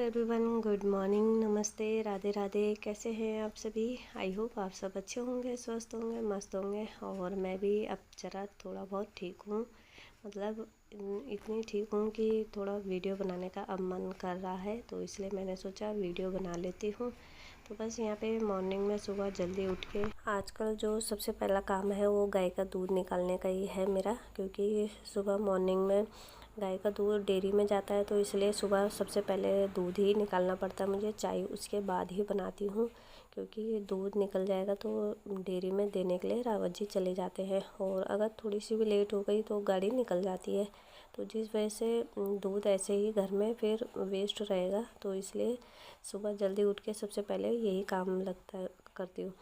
Everyone, good morning, नमस्ते, राधे राधे। कैसे हैं आप सभी? आई होप आप सब अच्छे होंगे, स्वस्थ होंगे, मस्त होंगे। और मैं भी अब ज़रा थोड़ा बहुत ठीक हूँ। मतलब इतनी ठीक हूँ कि थोड़ा वीडियो बनाने का अब मन कर रहा है, तो इसलिए मैंने सोचा वीडियो बना लेती हूँ। तो बस यहाँ पे मॉर्निंग में सुबह जल्दी उठ के आजकल जो सबसे पहला काम है वो गाय का दूध निकालने का ही है मेरा, क्योंकि सुबह मॉर्निंग में गाय का दूध डेयरी में जाता है, तो इसलिए सुबह सबसे पहले दूध ही निकालना पड़ता है मुझे। चाय उसके बाद ही बनाती हूँ, क्योंकि दूध निकल जाएगा तो डेयरी में देने के लिए रावत जी चले जाते हैं, और अगर थोड़ी सी भी लेट हो गई तो गाड़ी निकल जाती है। तो जिस वजह से दूध ऐसे ही घर में फिर वेस्ट रहेगा, तो इसलिए सुबह जल्दी उठ के सबसे पहले यही काम करती हूँ।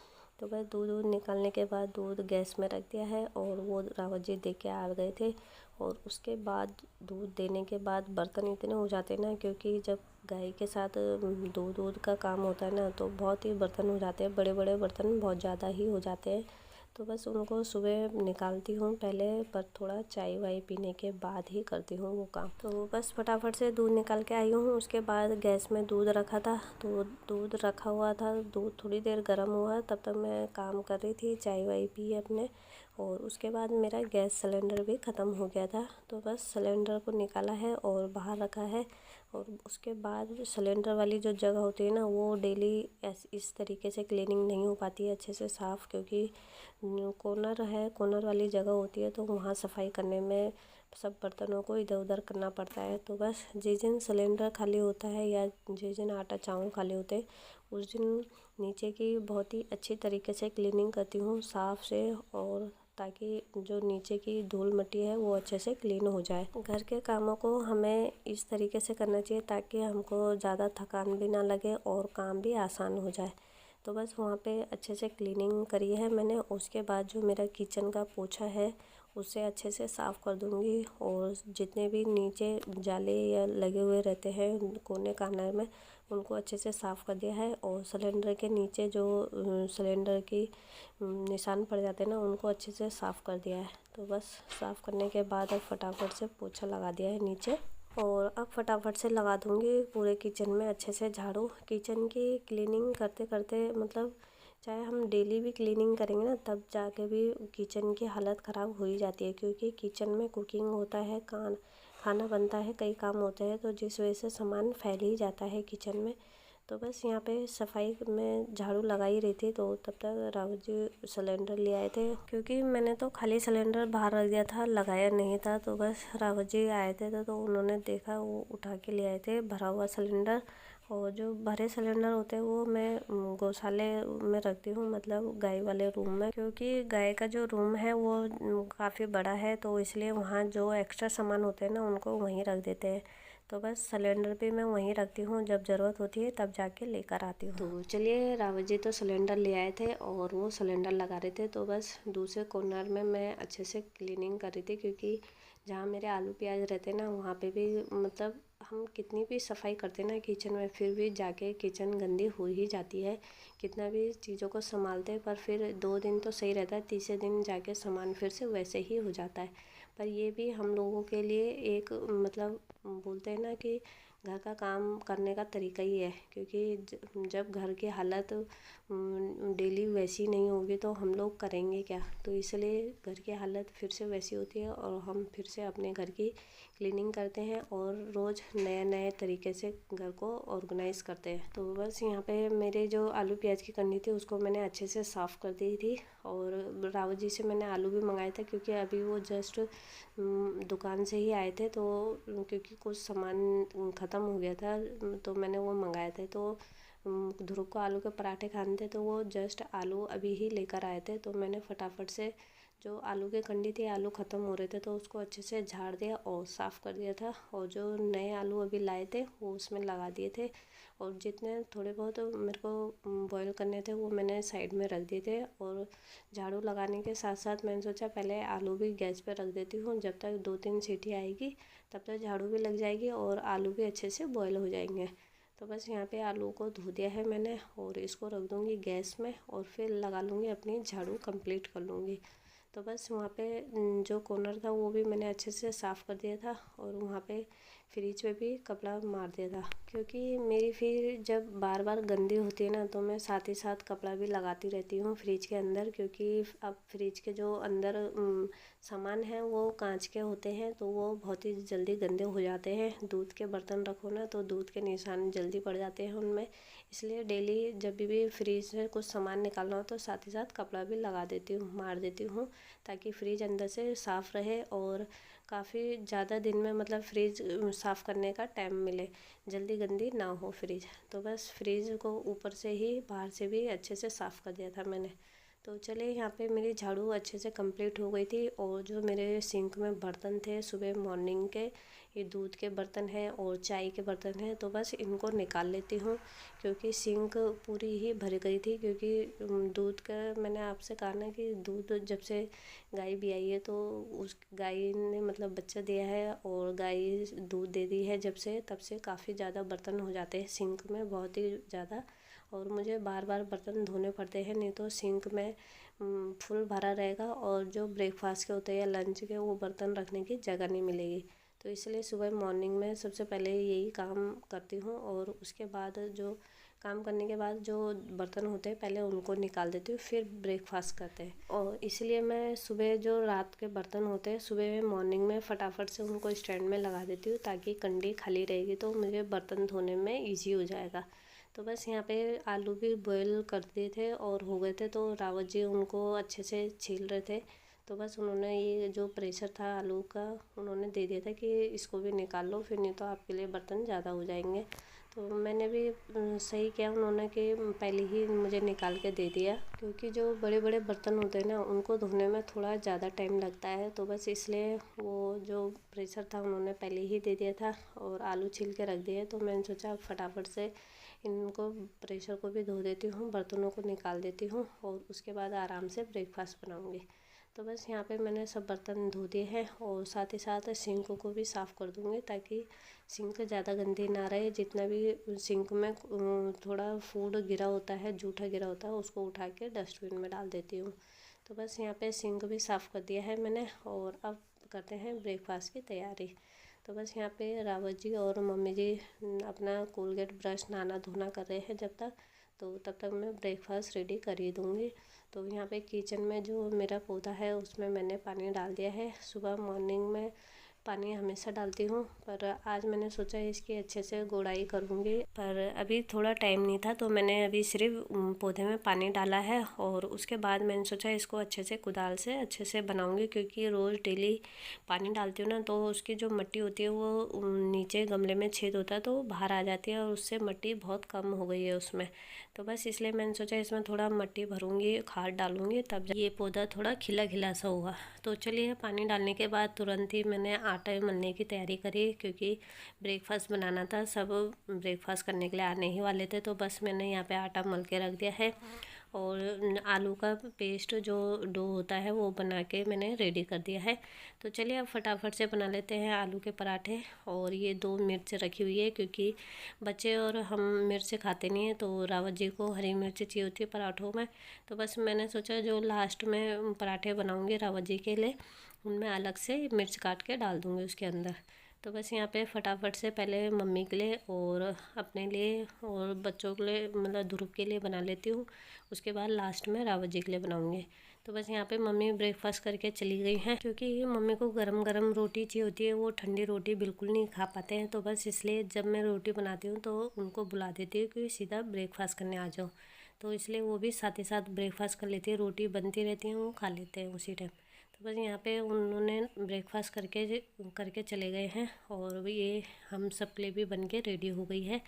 तो बस दूध निकालने के बाद दूध गैस में रख दिया है, और वो रावत जी दे के आ गए थे। और उसके बाद दूध देने के बाद बर्तन इतने हो जाते हैं ना, क्योंकि जब गाय के साथ दूध का काम होता है ना, तो बहुत ही बर्तन हो जाते हैं, बड़े बड़े बर्तन बहुत ज़्यादा ही हो जाते हैं। तो बस उनको सुबह निकालती हूँ पहले, पर थोड़ा चाय वाय पीने के बाद ही करती हूँ वो काम। तो बस फटाफट से दूध निकाल के आई हूँ। उसके बाद गैस में दूध रखा था, तो दूध रखा हुआ था, दूध थोड़ी देर गर्म हुआ, तब तक मैं काम कर रही थी, चाय वाय पी अपने। और उसके बाद मेरा गैस सिलेंडर भी ख़त्म हो गया था, तो बस सिलेंडर को निकाला है और बाहर रखा है। और उसके बाद सिलेंडर वाली जो जगह होती है ना, वो डेली इस तरीके से क्लीनिंग नहीं हो पाती है अच्छे से साफ़, क्योंकि कॉर्नर है, कॉर्नर वाली जगह होती है, तो वहाँ सफाई करने में सब बर्तनों को इधर उधर करना पड़ता है। तो बस जिस दिन सिलेंडर खाली होता है या जिस दिन आटा चावल खाली होते हैं, उस दिन नीचे की बहुत ही अच्छी तरीके से क्लीनिंग करती हूँ साफ़ से, और ताकि जो नीचे की धूल मिट्टी है वो अच्छे से क्लीन हो जाए। घर के कामों को हमें इस तरीके से करना चाहिए ताकि हमको ज़्यादा थकान भी ना लगे और काम भी आसान हो जाए। तो बस वहाँ पे अच्छे से क्लीनिंग करी है मैंने। उसके बाद जो मेरा किचन का पोछा है उसे अच्छे से साफ़ कर दूँगी, और जितने भी नीचे जाले या लगे हुए रहते हैं कोने कार्नर में, उनको अच्छे से साफ़ कर दिया है। और सिलेंडर के नीचे जो सिलेंडर की निशान पड़ जाते हैं ना, उनको अच्छे से साफ़ कर दिया है। तो बस साफ़ करने के बाद अब फटाफट से पोछा लगा दिया है नीचे, और अब फटाफट से लगा दूँगी पूरे किचन में अच्छे से झाड़ू। किचन की क्लीनिंग करते करते मतलब चाहे हम डेली भी क्लीनिंग करेंगे ना, तब जाके भी किचन की हालत ख़राब हो ही जाती है, क्योंकि किचन में कुकिंग होता है, खाना बनता है, कई काम होते हैं, तो जिस वजह से सामान फैल ही जाता है किचन में। तो बस यहाँ पे सफाई में झाड़ू लगा ही रही थी, तो तब तक रावत जी सिलेंडर ले आए थे, क्योंकि मैंने तो खाली सिलेंडर बाहर रख दिया था, लगाया नहीं था। तो बस रावत जी आए थे तो उन्होंने देखा, वो उठा के ले आए थे भरा हुआ सिलेंडर। और जो भरे सिलेंडर होते हैं वो मैं गौशाले में रखती हूँ, मतलब गाय वाले रूम में, क्योंकि गाय का जो रूम है वो काफ़ी बड़ा है, तो इसलिए वहाँ जो एक्स्ट्रा सामान होते हैं ना, उनको वहीं रख देते हैं। तो बस सिलेंडर भी मैं वहीं रखती हूँ, जब ज़रूरत होती है तब जाके लेकर आती हूँ। तो चलिए, रावत जी तो सिलेंडर ले आए थे और वो सिलेंडर लगा रहे थे, तो बस दूसरे कॉर्नर में मैं अच्छे से क्लीनिंग कर रही थी, क्योंकि जहाँ मेरे आलू प्याज रहते हैं ना, वहाँ पे भी मतलब हम कितनी भी सफाई करते हैं ना किचन में, फिर भी जाके किचन गंदी हो ही जाती है। कितना भी चीज़ों को संभालते हैं, पर फिर 2 दिन तो सही रहता है, तीसरे दिन जाके सामान फिर से वैसे ही हो जाता है। पर ये भी हम लोगों के लिए एक मतलब बोलते हैं ना कि घर का काम करने का तरीका ही है, क्योंकि जब घर की हालत डेली वैसी नहीं होगी तो हम लोग करेंगे क्या। तो इसलिए घर की हालत फिर से वैसी होती है, और हम फिर से अपने घर की क्लीनिंग करते हैं और रोज़ नए नए तरीके से घर को ऑर्गेनाइज़ करते हैं। तो बस यहाँ पे मेरे जो आलू प्याज की करनी थी उसको मैंने अच्छे से साफ़ कर दी थी, और रावत जी से मैंने आलू भी मंगाए थे, क्योंकि अभी वो जस्ट दुकान से ही आए थे, तो क्योंकि कुछ सामान ख़त्म हो गया था, तो मैंने वो मंगाए थे। तो ध्रुव को आलू के पराठे खाने थे, तो वो जस्ट आलू अभी ही लेकर आए थे, तो मैंने फटाफट से जो आलू की कंडी थी, आलू ख़त्म हो रहे थे, तो उसको अच्छे से झाड़ दिया और साफ़ कर दिया था, और जो नए आलू अभी लाए थे वो उसमें लगा दिए थे। और जितने थोड़े बहुत मेरे को बॉईल करने थे वो मैंने साइड में रख दिए थे। और झाड़ू लगाने के साथ साथ मैंने सोचा पहले आलू भी गैस पर रख देती हूँ, जब तक 2-3 सीटी आएगी तब तक झाड़ू भी लग जाएगी और आलू भी अच्छे से बॉईल हो जाएंगे। तो बस यहाँ पे आलू को धो दिया है मैंने, और इसको रख दूँगी गैस में, और फिर लगा लूँगी अपनी झाड़ू कंप्लीट कर लूँगी। तो बस वहाँ पे जो कॉर्नर था वो भी मैंने अच्छे से साफ़ कर दिया था, और वहाँ पे फ्रिज पे भी कपड़ा मार दिया था, क्योंकि मेरी फिर जब बार बार गंदी होती है ना तो मैं साथ ही साथ कपड़ा भी लगाती रहती हूँ फ्रिज के अंदर, क्योंकि अब फ्रिज के जो अंदर सामान है वो कांच के होते हैं तो वो बहुत ही जल्दी गंदे हो जाते हैं। दूध के बर्तन रखो ना तो दूध के निशान जल्दी पड़ जाते हैं उनमें, इसलिए डेली जब भी फ्रिज से कुछ सामान निकालना हो तो साथ ही साथ कपड़ा भी लगा देती हूँ, मार देती हूँ, ताकि फ्रिज अंदर से साफ़ रहे और काफ़ी ज़्यादा दिन में मतलब फ्रिज साफ़ करने का टाइम मिले, जल्दी गंदी ना हो फ्रिज। तो बस फ्रिज को ऊपर से ही बाहर से भी अच्छे से साफ़ कर दिया था मैंने। तो चलिए, यहाँ पे मेरी झाड़ू अच्छे से कंप्लीट हो गई थी, और जो मेरे सिंक में बर्तन थे सुबह मॉर्निंग के, ये दूध के बर्तन हैं और चाय के बर्तन हैं, तो बस इनको निकाल लेती हूँ, क्योंकि सिंक पूरी ही भर गई थी। क्योंकि दूध का मैंने आपसे कहा ना कि दूध जब से गाय भी आई है तो उस गाय ने मतलब बच्चा दिया है, और गाय दूध दे दी है जब से, तब से काफ़ी ज़्यादा बर्तन हो जाते हैं सिंक में, बहुत ही ज़्यादा, और मुझे बार बार बर्तन धोने पड़ते हैं, नहीं तो सिंक में फुल भरा रहेगा और जो ब्रेकफास्ट के होते हैं या लंच के वो बर्तन रखने की जगह नहीं मिलेगी। तो इसलिए सुबह मॉर्निंग में सबसे पहले यही काम करती हूँ, और उसके बाद जो काम करने के बाद जो बर्तन होते हैं पहले उनको निकाल देती हूँ, फिर ब्रेकफास्ट करते हैं। और इसलिए मैं सुबह जो रात के बर्तन होते हैं सुबह मॉर्निंग में फटाफट से उनको स्टैंड में लगा देती हूँ, ताकि कंडी खाली रहेगी तो मुझे बर्तन धोने में ईजी हो जाएगा। तो बस यहाँ पे आलू भी बॉईल कर दिए थे और हो गए थे, तो रावत जी उनको अच्छे से छील रहे थे। तो बस उन्होंने ये जो प्रेशर था आलू का उन्होंने दे दिया था कि इसको भी निकाल लो, फिर नहीं तो आपके लिए बर्तन ज़्यादा हो जाएंगे। तो मैंने भी सही किया उन्होंने कि पहले ही मुझे निकाल के दे दिया, क्योंकि जो बड़े बड़े बर्तन होते हैं ना उनको धोने में थोड़ा ज़्यादा टाइम लगता है, तो बस इसलिए वो जो प्रेशर था उन्होंने पहले ही दे दिया था और आलू छील के रख दिए। तो मैंने सोचा फटाफट से इनको प्रेशर को भी धो देती हूँ, बर्तनों को निकाल देती हूँ, और उसके बाद आराम से ब्रेकफास्ट बनाऊँगी। तो बस यहाँ पे मैंने सब बर्तन धो दिए हैं, और साथ ही साथ सिंक को भी साफ़ कर दूँगी, ताकि सिंक ज़्यादा गंदी ना रहे। जितना भी सिंक में थोड़ा फूड गिरा होता है, जूठा गिरा होता है, उसको उठा के डस्टबिन में डाल देती हूँ। तो बस यहाँ पे सिंक भी साफ़ कर दिया है मैंने, और अब करते हैं ब्रेकफास्ट की तैयारी। तो बस यहाँ पे रावत जी और मम्मी जी अपना कोलगेट ब्रश नहाना धोना कर रहे हैं जब तक, तो तब तक मैं ब्रेकफास्ट रेडी कर ही दूँगी। तो यहाँ पे किचन में जो मेरा पौधा है उसमें मैंने पानी डाल दिया है। सुबह मॉर्निंग में पानी हमेशा डालती हूँ, पर आज मैंने सोचा इसकी अच्छे से गोड़ाई करूँगी, पर अभी थोड़ा टाइम नहीं था तो मैंने अभी सिर्फ पौधे में पानी डाला है, और उसके बाद मैंने सोचा इसको अच्छे से कुदाल से अच्छे से बनाऊँगी, क्योंकि रोज़ डेली पानी डालती हूँ ना तो उसकी जो मिट्टी होती है वो नीचे गमले में छेद होता है तो बाहर आ जाती है, और उससे मिट्टी बहुत कम हो गई है उसमें। तो बस इसलिए मैंने सोचा इसमें थोड़ा मिट्टी भरूँगी, खाद डालूँगी, तब ये पौधा थोड़ा खिला खिला सा होगा। तो चलिए, पानी डालने के बाद तुरंत ही मैंने आटा मलने की तैयारी करी, क्योंकि ब्रेकफास्ट बनाना था, सब ब्रेकफास्ट करने के लिए आने ही वाले थे। तो बस मैंने यहाँ पे आटा मल के रख दिया है, और आलू का पेस्ट जो डो होता है वो बना के मैंने रेडी कर दिया है। तो चलिए अब फटाफट से बना लेते हैं आलू के पराठे। और ये 2 मिर्च रखी हुई है, क्योंकि बच्चे और हम मिर्च खाते नहीं हैं, तो रावत जी को हरी मिर्च चाहिए होती है पराठों में। तो बस मैंने सोचा जो लास्ट में पराठे बनाऊँगी रावत जी के लिए, उनमें अलग से मिर्च काट के डाल दूँगी उसके अंदर। तो बस यहाँ पे फटाफट से पहले मम्मी के लिए और अपने लिए और बच्चों के लिए मतलब ध्रुव के लिए बना लेती हूँ, उसके बाद लास्ट में रावत जी के लिए बनाऊँगी। तो बस यहाँ पे मम्मी ब्रेकफास्ट करके चली गई हैं, क्योंकि मम्मी को गरम गरम रोटी चाहिए होती है, वो ठंडी रोटी बिल्कुल नहीं खा पाते हैं। तो बस इसलिए जब मैं रोटी बनाती हूँ तो उनको बुला देती हूँ कि सीधा ब्रेकफास्ट करने आ जाओ, तो इसलिए वो भी साथ ही साथ ब्रेकफास्ट कर लेती है, रोटी बनती रहती है वो खा लेते हैं उसी टाइम। तो बस यहाँ पे उन्होंने ब्रेकफास्ट करके चले गए हैं, और ये हम सब के लिए भी बन के रेडी हो गई है।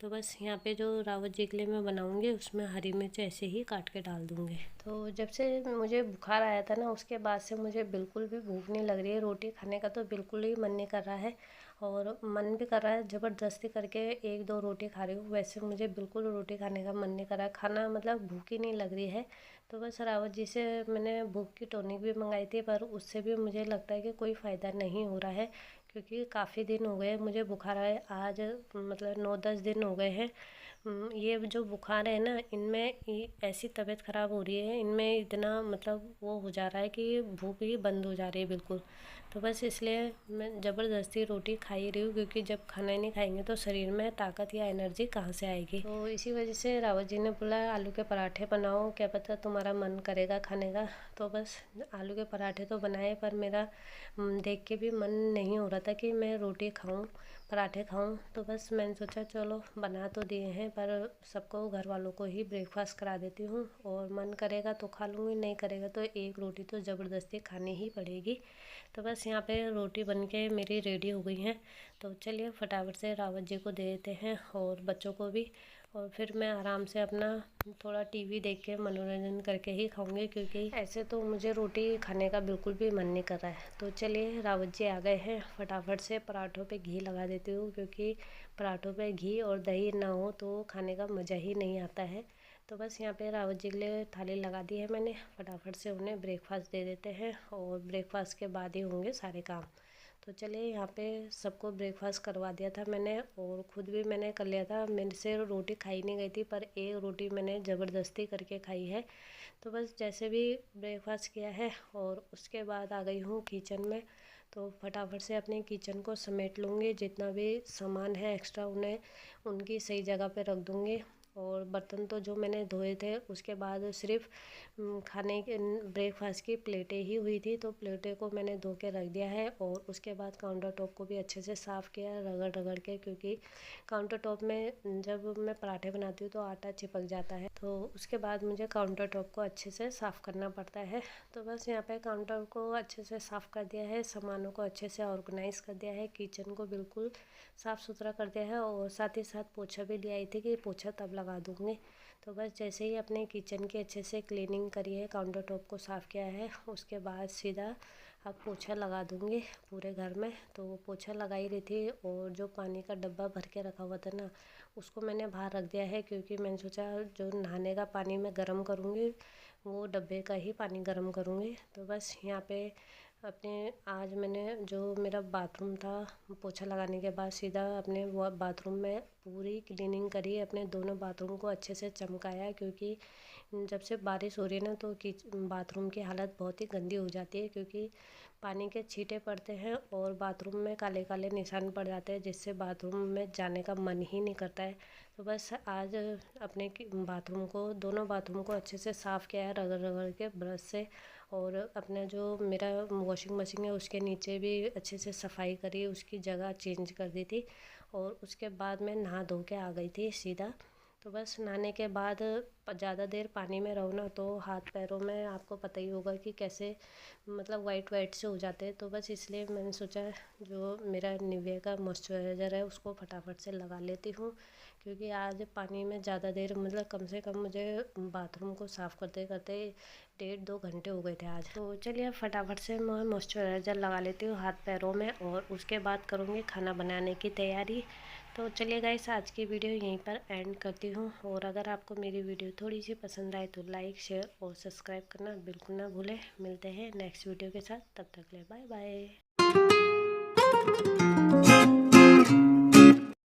तो बस यहाँ पे जो रावत जी के लिए मैं बनाऊँगी उसमें हरी मिर्च ऐसे ही काट के डाल दूँगी। तो जब से मुझे बुखार आया था ना उसके बाद से मुझे बिल्कुल भी भूख नहीं लग रही है, रोटी खाने का तो बिल्कुल ही मन नहीं कर रहा है, और मन भी कर रहा है ज़बरदस्ती करके 1-2 रोटी खा रही हूँ, वैसे मुझे बिल्कुल रोटी खाने का मन नहीं कर रहा है, खाना मतलब भूख ही नहीं लग रही है। तो बस रावत जी से मैंने भूख की टॉनिक भी मंगाई थी, पर उससे भी मुझे लगता है कि कोई फ़ायदा नहीं हो रहा है, क्योंकि काफ़ी दिन हो गए मुझे बुखार आए, आज मतलब 9-10 दिन हो गए हैं ये जो बुखार है ना, इनमें ऐसी तबीयत ख़राब हो रही है, इनमें इतना मतलब वो हो जा रहा है कि भूख ही बंद हो जा रही है बिल्कुल। तो बस इसलिए मैं ज़बरदस्ती रोटी खा ही रही हूँ, क्योंकि जब खाना ही नहीं खाएंगे तो शरीर में ताकत या एनर्जी कहाँ से आएगी। तो इसी वजह से रावत जी ने बोला आलू के पराठे बनाओ, क्या पता तुम्हारा मन करेगा खाने का। तो बस आलू के पराठे तो बनाए, पर मेरा देख के भी मन नहीं हो रहा था कि मैं रोटी खाऊं, पराठे खाऊं। तो बस मैंने सोचा चलो बना तो दिए हैं, पर सबको घर वालों को ही ब्रेकफास्ट करा देती हूँ, और मन करेगा तो खा लूँगी, नहीं करेगा तो एक रोटी तो ज़बरदस्ती खानी ही पड़ेगी। तो बस यहाँ पे रोटी बन के मेरी रेडी हो गई हैं। तो चलिए फटाफट से रावत जी को दे देते हैं और बच्चों को भी, और फिर मैं आराम से अपना थोड़ा टीवी देख के मनोरंजन करके ही खाऊंगी, क्योंकि ऐसे तो मुझे रोटी खाने का बिल्कुल भी मन नहीं कर रहा है। तो चलिए रावत जी आ गए हैं, फटाफट से पराठों पे घी लगा देती हूँ, क्योंकि पराठों पे घी और दही ना हो तो खाने का मज़ा ही नहीं आता है। तो बस यहाँ पे रावत जी के लिए थाली लगा दी है मैंने, फटाफट से उन्हें ब्रेकफास्ट दे देते हैं, और ब्रेकफास्ट के बाद ही होंगे सारे काम। तो चलिए यहाँ पे सबको ब्रेकफास्ट करवा दिया था मैंने, और ख़ुद भी मैंने कर लिया था। मेरे से रोटी खाई नहीं गई थी, पर एक रोटी मैंने ज़बरदस्ती करके खाई है। तो बस जैसे भी ब्रेकफास्ट किया है और उसके बाद आ गई हूँ किचन में। तो फटाफट से अपने किचन को समेट लूँगी, जितना भी सामान है एक्स्ट्रा उन्हें उनकी सही जगह पे रख दूँगी। और बर्तन तो जो मैंने धोए थे, उसके बाद सिर्फ खाने के ब्रेकफास्ट की प्लेटें ही हुई थी, तो प्लेटें को मैंने धो के रख दिया है। और उसके बाद काउंटर टॉप को भी अच्छे से साफ़ किया रगड़ रगड़ के, क्योंकि काउंटर टॉप में जब मैं पराठे बनाती हूँ तो आटा चिपक जाता है, तो उसके बाद मुझे काउंटर टॉप को अच्छे से साफ़ करना पड़ता है। तो बस यहाँ पे काउंटर को अच्छे से साफ़ कर दिया है, सामानों को अच्छे से ऑर्गेनाइज़ कर दिया है, किचन को बिल्कुल साफ़ सुथरा कर दिया है, और साथ ही साथ पोछा भी ले आई थी कि पोछा तब लगा दूँगी। तो बस जैसे ही अपने किचन की अच्छे से क्लीनिंग करी है, काउंटर टॉप को साफ़ किया है, उसके बाद सीधा अब पोछा लगा दूँगी पूरे घर में। तो पोछा लगा ही रही थी, और जो पानी का डब्बा भर के रखा हुआ था ना, उसको मैंने बाहर रख दिया है, क्योंकि मैंने सोचा जो नहाने का पानी मैं गर्म करूँगी वो डब्बे का ही पानी गर्म करूँगी। तो बस यहाँ पे अपने आज मैंने जो मेरा बाथरूम था, पोछा लगाने के बाद सीधा अपने बाथरूम में पूरी क्लीनिंग करी, अपने दोनों बाथरूम को अच्छे से चमकाया, क्योंकि जब से बारिश हो रही है ना, तो बाथरूम की हालत बहुत ही गंदी हो जाती है, क्योंकि पानी के छींटे पड़ते हैं और बाथरूम में काले काले निशान पड़ जाते हैं, जिससे बाथरूम में जाने का मन ही नहीं करता है। तो बस आज अपने बाथरूम को, दोनों बाथरूम को अच्छे से साफ़ किया है रगड़ रगड़ के ब्रश से, और अपना जो मेरा वॉशिंग मशीन है उसके नीचे भी अच्छे से सफाई करी, उसकी जगह चेंज कर दी थी, और उसके बाद मैं नहा धो के आ गई थी सीधा। तो बस नहाने के बाद ज़्यादा देर पानी में रहो ना, तो हाथ पैरों में आपको पता ही होगा कि कैसे मतलब वाइट वाइट से हो जाते हैं। तो बस इसलिए मैंने सोचा जो मेरा निविया का मॉइस्चराइज़र है उसको फटाफट से लगा लेती हूँ, क्योंकि आज पानी में ज़्यादा देर मतलब कम से कम मुझे बाथरूम को साफ़ करते करते 1.5-2 घंटे हो गए थे आज। तो चलिए फटाफट से मैं मॉइस्चराइज़र लगा लेती हूँ हाथ पैरों में, और उसके बाद करूँगी खाना बनाने की तैयारी। तो चलिए गाइस, आज की वीडियो यहीं पर एंड करती हूँ, और अगर आपको मेरी वीडियो थोड़ी सी पसंद आए तो लाइक शेयर और सब्सक्राइब करना बिल्कुल ना भूलें। मिलते हैं नेक्स्ट वीडियो के साथ, तब तक के लिए बाय बाय।